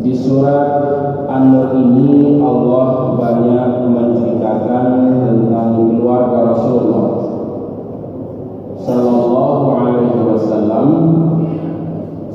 Di surat An-Nur ini Allah banyak menceritakan tentang keluarga Rasulullah Sallallahu Alaihi Wasallam.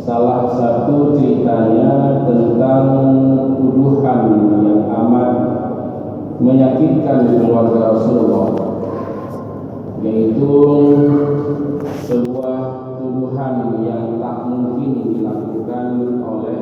Salah satu ceritanya tentang tuduhan yang amat menyakitkan keluarga Rasulullah, yaitu sebuah tuduhan yang tak mungkin dilakukan oleh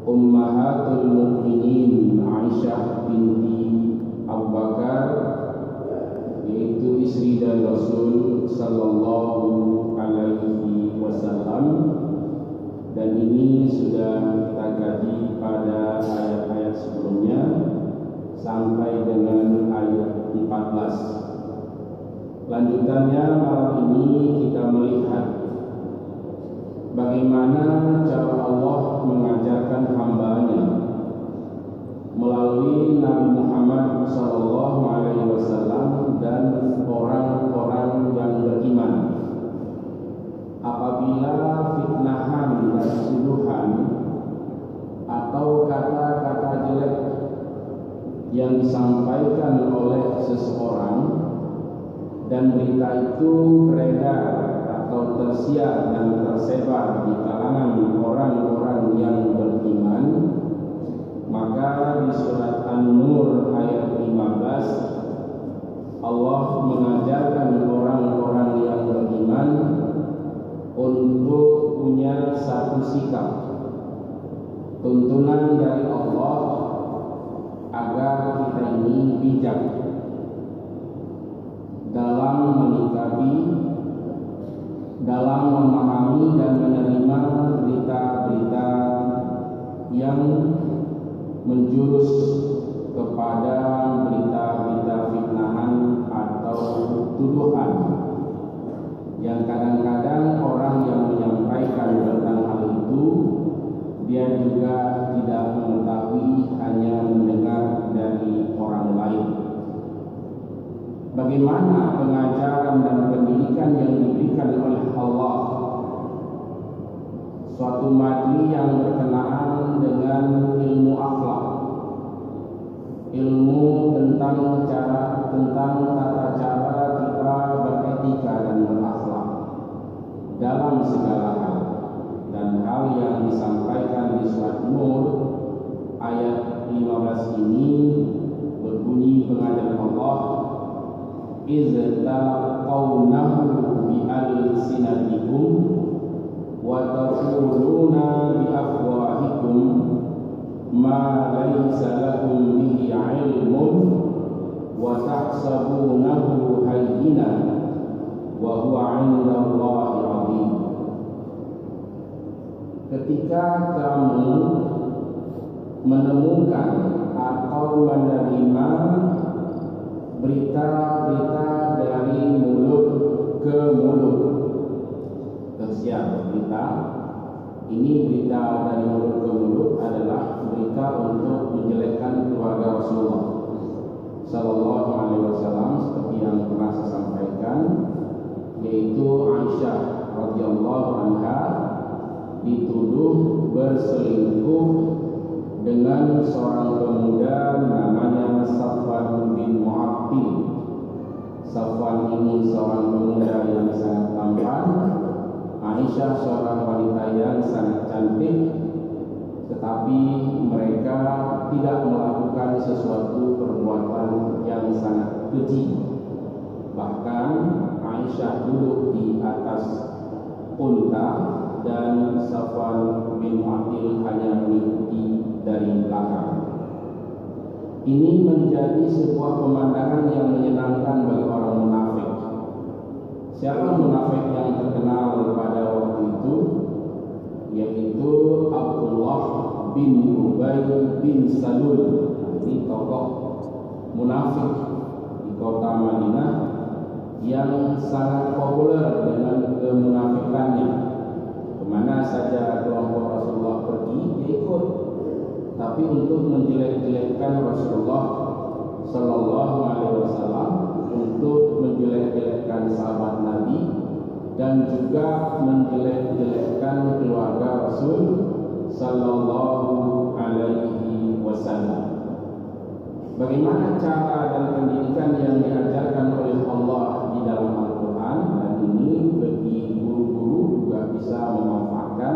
Ummahatul Mukminin Aisyah binti Abu Bakar, yaitu istri dari Rasul Sallallahu Alaihi Wasallam. Dan ini sudah kita kaji pada ayat-ayat sebelumnya sampai dengan ayat 14. Lanjutannya malam ini kita melihat bagaimana cara Allah mengajarkan hamba-Nya melalui Nabi Muhammad SAW dan orang-orang yang beriman. Apabila fitnahan dan tuduhan atau kata-kata jelek yang disampaikan oleh seseorang dan berita itu beredar atau tersiar dan tersebar di kalangan orang-orang yang beriman, maka di surat An-Nur ayat 15 Allah mengajarkan orang-orang yang beriman untuk punya satu sikap, tuntunan dari Allah agar kita ini bijak dalam menyikapi, dalam memahami dan menerima berita-berita yang menjurus kepada berita-berita fitnahan atau tuduhan yang kadang-kadang orang yang menyampaikan tentang hal itu dia juga tidak mengetahui, hanya mendengar dari orang lain. Bagaimana pengajaran dan pendidikan yang diberikan oleh Allah, suatu materi yang berkenaan dengan ilmu akhlak, ilmu tentang tata cara kita beretika dan berakhlak dalam segala hal. Dan hal yang disampaikan di surat Nur ayat 15 ini berbunyi pengajaran Allah, iztalaqawnahu bi'alsinatikum wa taquluna biafwahikum ma laysa lakum bihi ilmun wa tahsabunahu hayyinan wa huwa 'indallahi 'azim. Ketika kamu menemukan atau menerima berita-berita dari mulut ke mulut, tersiar berita ini, berita dari mulut ke mulut adalah berita untuk menjelekkan keluarga Rasulullah Sallallahu Alaihi Wasallam, seperti yang pernah saya sampaikan, yaitu Aisyah radhiyallahu anha dituduh berselingkuh dengan seorang pemuda namanya Safwan bin Mu'attil. Safwan ini seorang pemuda yang sangat tampan, Aisyah seorang wanita yang sangat cantik, tetapi mereka tidak melakukan sesuatu perbuatan yang sangat keji. Bahkan Aisyah duduk di atas unta dan Safwan bin Mu'attil hanya mengikuti dari belakang. Ini menjadi sebuah pemandangan yang menyenangkan bagi orang munafik. Siapa munafik yang terkenal pada waktu itu? Yaitu Abdullah bin Ubay bin Salul. Ini tokoh munafik di kota Madinah yang sangat populer dengan kemunafikannya. Kemana saja kelompok Rasulullah pergi, dia ikut. Tapi untuk menjelek-jelekkan Rasulullah Sallallahu Alaihi Wasallam, untuk menjelek-jelekkan sahabat Nabi, dan juga menjelek-jelekkan keluarga Rasul sallallahu alaihi wasallam. Bagaimana cara dan pendidikan yang diajarkan oleh Allah di dalam Al-Quran, dan ini bagi guru-guru juga bisa memanfaatkan.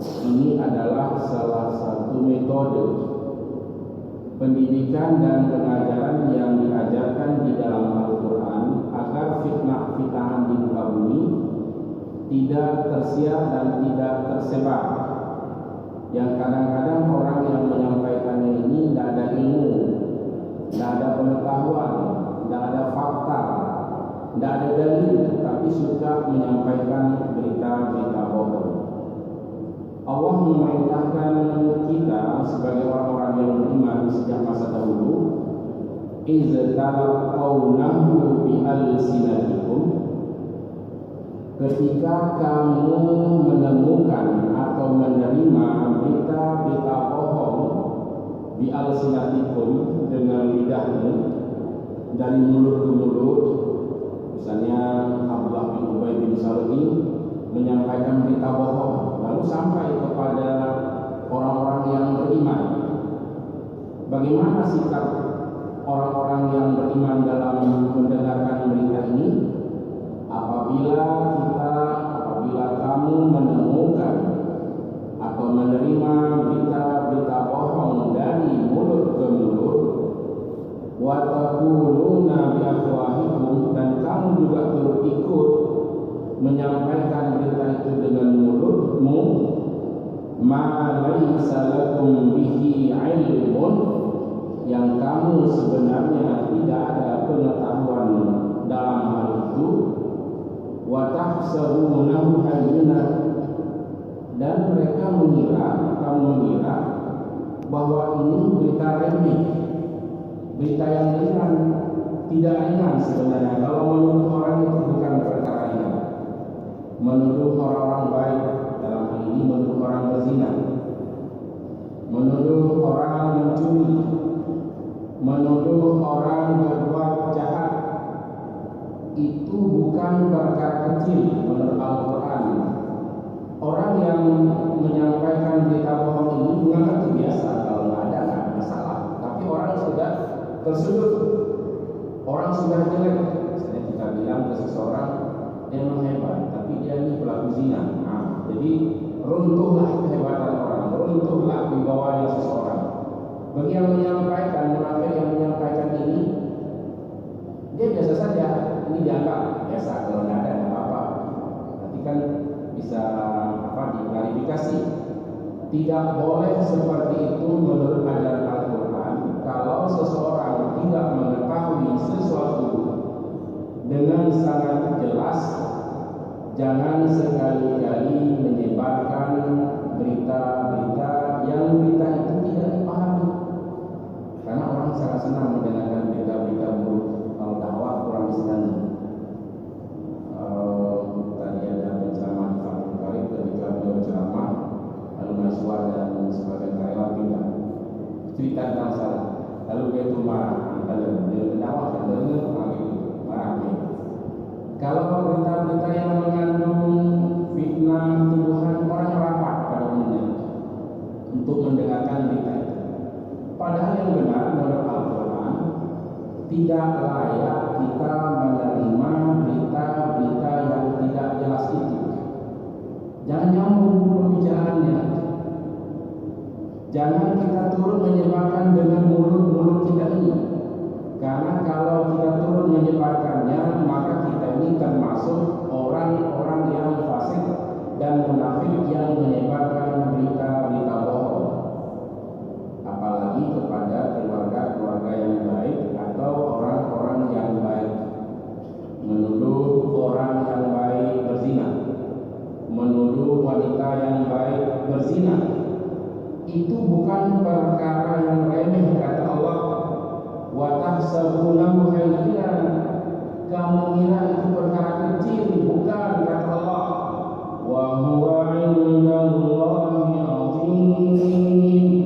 Ini adalah salah satu metode pendidikan dan pengajaran yang diajarkan di dalam Al-Quran agar fitnah-fitnahan di muka bumi tidak tersiar dan tidak tersebar. Yang kadang-kadang orang yang menyampaikannya ini tidak ada ilmu, tidak ada pengetahuan, tidak ada fakta, tidak ada dalil, tapi suka menyampaikan berita-berita bohong. Allah memerintahkan kita sebagai orang-orang yang beriman sejak masa dahulu, iz talaqawnahu bi alsinatikum, ketika kamu menemukan atau menerima berita-berita bohong bi alsinatikum, dengan lidahmu, dari mulut ke mulut. Misalnya Abdullah bin Ubay bin Salul menyampaikan berita bohong, lalu sampai kepada orang-orang yang beriman. Bagaimana sikap orang-orang yang beriman dalam mendengarkan berita ini? Apabila kamu menemukan atau menerima berita-berita bohong dari mulut ke mulut, wa taquluna bi afwahikum, dan kamu juga turut ikut menyampaikan berita itu dengan mulutmu, ma laisa lakum bihi ilmun, yang kamu sebenarnya tidak ada pengetahuan dalam hal itu, wa tahsabunahu hayyinan, dan mereka kamu mengira bahwa ini berita remeh, berita yang ringan. Tidak ringan sebenarnya. Kalau menurut orang itu bukan perkara ringan. Menuduh orang-orang baik, dalam hal ini menuduh orang berzina, menuduh orang mencuri, menuduh orang berbuat jahat, itu bukan perkara kecil menurut Al-Quran. Orang yang menyampaikan berita bohong ini menganggap itu biasa, kalau nggak ada masalah. Tapi orang sudah tersudut, orang sudah jelek. Misalnya kita bilang ke seseorang, dia memang hebat, tapi dia ini pelaku zina. Nah, jadi runtuhlah kehebatan orang, runtuhlah wibawanya seseorang. Bagi yang menyampaikan, munafik yang menyampaikan ini, dia biasa saja. Ini dianggap biasa, kalau nggak ada apa-apa. Nanti kan bisa diklarifikasi. Tidak boleh seperti itu menurut ajaran Al-Quran. Kalau seseorang tidak mengetahui sesuatu dengan sangat jelas, jangan sekali-kali menyebarkan berita-berita yang berita itu tidak dipahami. Karena orang sangat senang mendengarkan berita-berita buruk. Kalau dakwah kurang sekali. Tadi ada penceramah di Fathul Qarib, ketika beliau ceramah, lalu mahasiswa dan sebagian karyawan pindah cerita tentang salah. Lalu dia itu marah, kalau dia mendakwah dan dengar marah. Kalau berita-berita yang mengandung fitnah, tuduhan, orang rapat pada umumnya untuk mendengarkan berita itu. Padahal yang benar menurut Al-Quran, tidak layak kita menerima berita-berita yang tidak jelas itu. Jangan nyambung pembicaraannya. Jangan kita turut menyebarkan dengan mulut-mulut kita ini. Karena kalau kita turut menyebarkannya, maka kita ini termasuk orang-orang yang fasik dan munafik yang menyebarkan berita-berita bohong. Apalagi kepada keluarga-keluarga yang baik atau orang-orang yang baik. Menuduh orang yang baik berzina, menuduh wanita yang baik berzina, itu bukan perkara yang remeh, kata Allah. Wa tahsabunahu hayyinan, kamu kira itu perkara kecil, bukan, kata Allah. Wa huwa 'indallahi 'azim.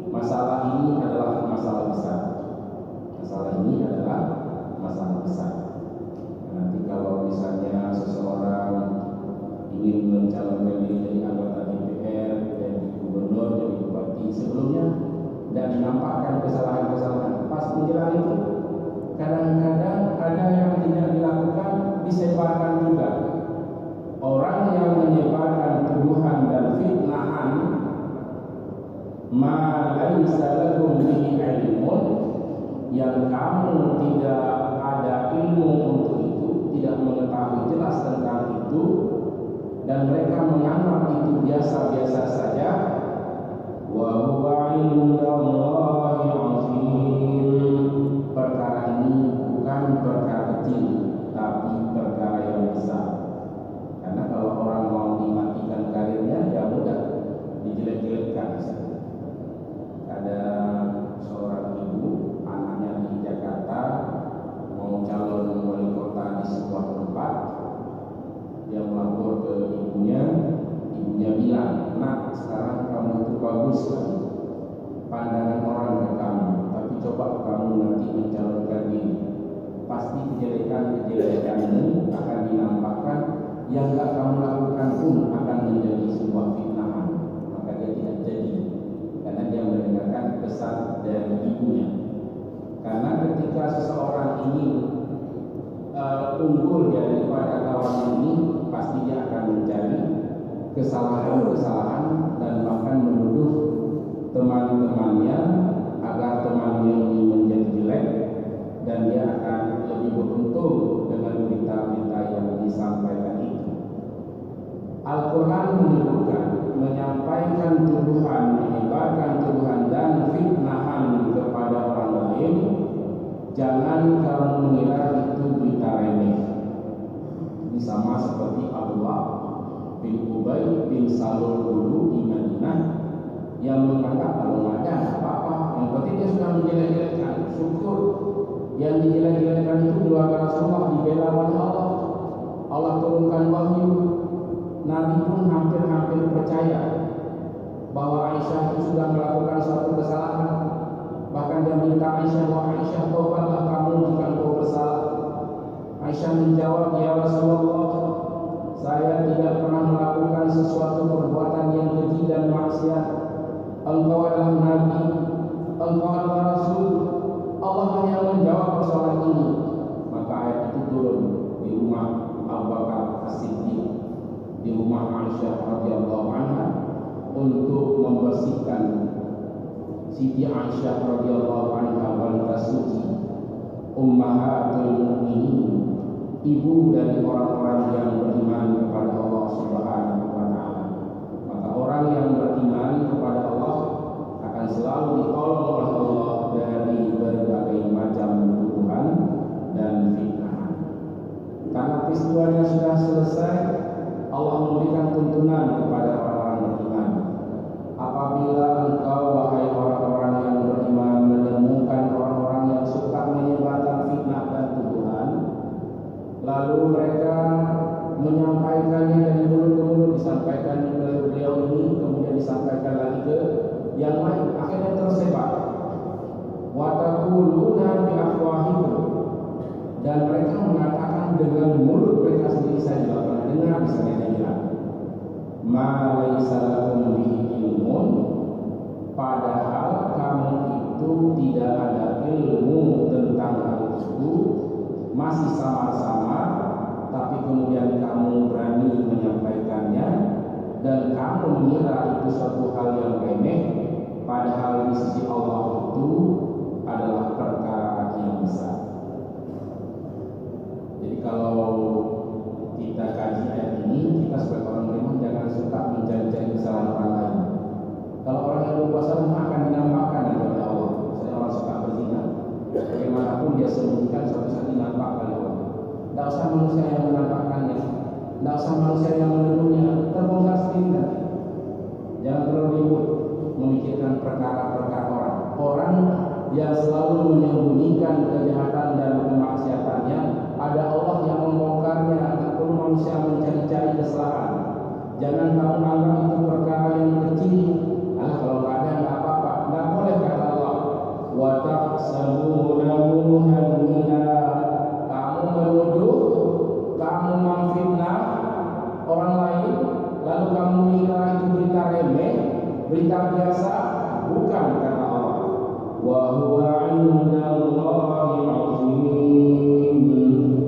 Masalah ini adalah masalah besar. Masalah ini adalah masalah besar. Nanti kalau misalnya seseorang ingin mencalonkan diri jadi anggota DPR, jadi sebelumnya dan dinampakkan kesalahan-kesalahan. Pas menjelang itu kadang-kadang ada yang tidak dilakukan, disebarkan juga. Orang yang menyebarkan tuduhan dan fitnahan ma laisa lakum bihi ilmun, yang kamu tidak ada ilmu untuk itu, tidak mengetahui jelas tentang itu, dan mereka menganggap itu biasa-biasa saja. Wa huwa indallahi azim. Perkara ini bukan perkara kecil, tapi perkara yang besar. Karena kalau orang mau dimatikan karirnya, ya mudah dijelek-jelekkan. Ada seorang ibu, anaknya di Jakarta, mau calon wali kota di sebuah tempat. Dia melapor ke ibunya bilang, "Nak, sekarang kamu itu bagus sekali, pandangan orang ke kamu, tapi coba kamu nanti mencalonkan diri, pasti kejelekan-kejelekanmu akan dinampakkan, yang gak kamu lakukan pun akan menjadi sebuah fitnahan." Maka dia tidak jadi, karena dia mendengarkan pesan dari ibunya. Karena ketika seseorang ini unggul daripada kawan ini, pasti dia akan mencari kesalahan-kesalahan dan bahkan menuduh teman-temannya agar temannya ini menjadi jelek, dan dia akan lebih beruntung dengan berita-berita yang disampaikan itu. Al-Quran menyebutkan menyampaikan tuduhan, menyebarkan tuduhan dan fitnahan kepada orang lain, jangan kamu mengira itu berita remeh. Ini sama seperti Abdullah bin Ubay bin Salul dulu di Madinah, yang menganggap kalau ada apa-apa, yang penting dia sudah menjelek-jelekkan, syukur yang dijelek-jelekkan itu keluarga Rasulullah dibela oleh Allah. Allah turunkan wahyu. Nabi pun hampir-hampir percaya bahwa Aisyah itu sudah melakukan suatu kesalahan. Bahkan dia minta Aisyah, "Wahai Aisyah, taubatlah kamu jika engkau bersalah." Aisyah menjawab, "Ya Rasulullah, saya tidak pernah melakukan sesuatu perbuatan yang keji dan maksiat. Engkau adalah Nabi, engkau adalah Rasul. Allah lah yang menjawab persoalan ini." Maka ayat itu turun di rumah Abu Bakar As-Siddiq, di rumah Aisyah radhiyallahu anha, untuk membersihkan Siti Aisyah radhiyallahu anha, wanita suci, ummahatul mukminin, ibu dari orang-orang yang beriman kepada Allah Subhanahu wa taala. Maka orang yang beriman kepada Allah akan selalu ditolong oleh Allah dari berbagai macam tuduhan dan fitnah. Karena peristiwanya sudah selesai, Allah memberikan tuntunan kepada orang-orang beriman. Apabila engkau, wahai orang-orang yang beriman, menemukan orang-orang yang suka menyebarkan fitnah dan tuduhan, lalu mereka menyampaikannya dari mulut ke mulut, disampaikan ke beliau ini, kemudian disampaikan lagi ke yang lain, akhirnya tersebar. Wa taquluna bi afwahikum, dan mereka mengatakan dengan mulut mereka sendiri. Saya juga pernah dengar misalnya dia bilang, "Ma laisa lakum bihi ilmun," padahal kamu itu tidak ada ilmu tentang hal itu, masih samar-samar, tapi kemudian kamu berani menyampaikannya, dan kamu mengira itu suatu hal yang remeh, padahal di sisi Allah itu adalah perkara yang besar. Jadi kalau kita kaji ayat ini, kita sebagai orang beriman jangan suka mencari-cari kesalahan orang lain. Kalau orang yang berpuasa akan dinampakkan oleh Allah. Misalnya orang suka berzina, bagaimanapun dia sembunyikan, suatu saat dinampakkan oleh Allah. Tidak usah manusia yang menampakkannya, tidak usah manusia yang menuduhnya, terbongkar sendiri nanti. Jangan terlalu ribut memikirkan perkara-perkara orang. Orang yang selalu menyembunyikan kejahatan dan kemaksiatannya, ada Allah yang membongkarnya. Tak perlu manusia mencari-cari kesalahan. Jangan kamu anggap itu perkara yang kecil. Kalau nggak ada nggak apa-apa. Nggak boleh, kata Allah. Wa tahsabunahu hayyina. Kamu menuduh, kamu memfitnah orang lain, lalu kamu mengira itu berita remeh, berita biasa. bukan karena Allah. Wa huwa 'indallahi 'azim,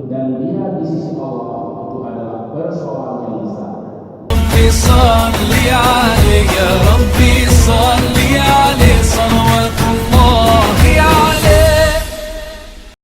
dan dia di sisi Allah itu adalah persoalan yang besar.